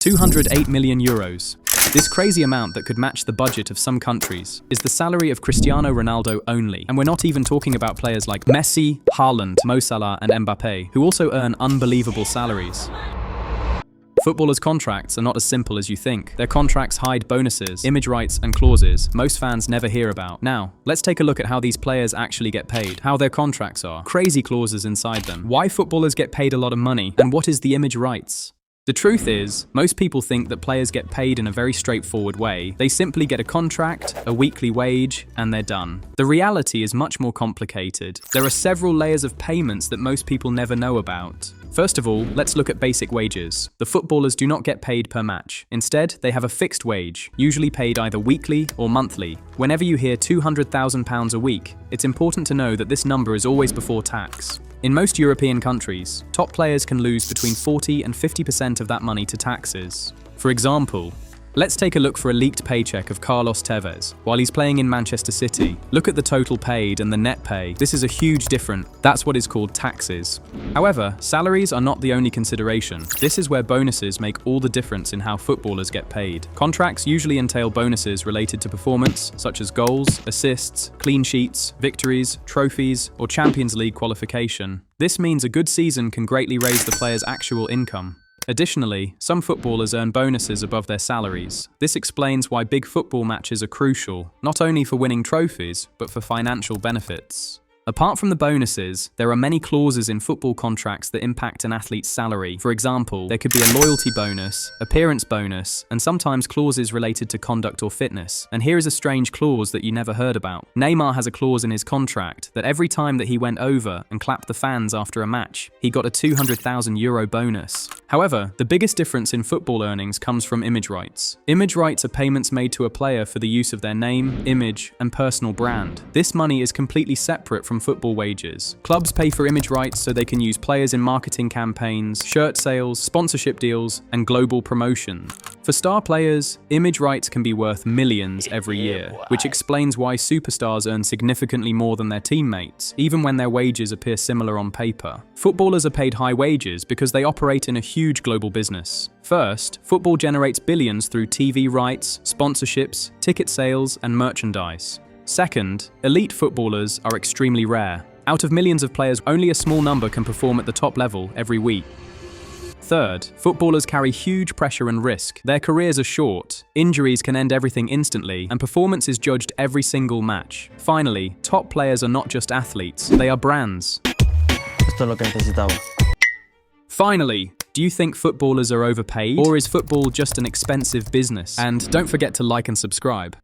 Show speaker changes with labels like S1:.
S1: 208 million euros. This crazy amount that could match the budget of some countries is the salary of Cristiano Ronaldo only. And we're not even talking about players like Messi, Haaland, Mo Salah and Mbappe, who also earn unbelievable salaries. Footballers' contracts are not as simple as you think. Their contracts hide bonuses, image rights and clauses most fans never hear about. Now, let's take a look at how these players actually get paid, how their contracts are, crazy clauses inside them, why footballers get paid a lot of money, and what is the image rights. The truth is, most people think that players get paid in a very straightforward way. They simply get a contract, a weekly wage, and they're done. The reality is much more complicated. There are several layers of payments that most people never know about. First of all, let's look at basic wages. The footballers do not get paid per match. Instead, they have a fixed wage, usually paid either weekly or monthly. Whenever you hear £200,000 a week, it's important to know that this number is always before tax. In most European countries, top players can lose between 40 and 50% of that money to taxes. For example, let's take a look for a leaked paycheck of Carlos Tevez while he's playing in Manchester City. Look at the total paid and the net pay. This is a huge difference. That's what is called taxes. However, salaries are not the only consideration. This is where bonuses make all the difference in how footballers get paid. Contracts usually entail bonuses related to performance, such as goals, assists, clean sheets, victories, trophies, or Champions League qualification. This means a good season can greatly raise the player's actual income. Additionally, some footballers earn bonuses above their salaries. This explains why big football matches are crucial, not only for winning trophies, but for financial benefits. Apart from the bonuses, there are many clauses in football contracts that impact an athlete's salary. For example, there could be a loyalty bonus, appearance bonus, and sometimes clauses related to conduct or fitness. And here is a strange clause that you never heard about. Neymar has a clause in his contract that every time that he went over and clapped the fans after a match, he got a €200,000 bonus. However, the biggest difference in football earnings comes from image rights. Image rights are payments made to a player for the use of their name, image, and personal brand. This money is completely separate from football wages. Clubs pay for image rights so they can use players in marketing campaigns, shirt sales, sponsorship deals, and global promotion. For star players, image rights can be worth millions every year, which explains why superstars earn significantly more than their teammates, even when their wages appear similar on paper. Footballers are paid high wages because they operate in a huge global business. First, football generates billions through TV rights, sponsorships, ticket sales, and merchandise. Second, elite footballers are extremely rare. Out of millions of players, only a small number can perform at the top level every week. Third, footballers carry huge pressure and risk. Their careers are short, injuries can end everything instantly, and performance is judged every single match. Finally, top players are not just athletes, they are brands.
S2: Esto es lo que necesitaba.
S1: Finally, do you think footballers are overpaid? Or is football just an expensive business? And don't forget to like and subscribe.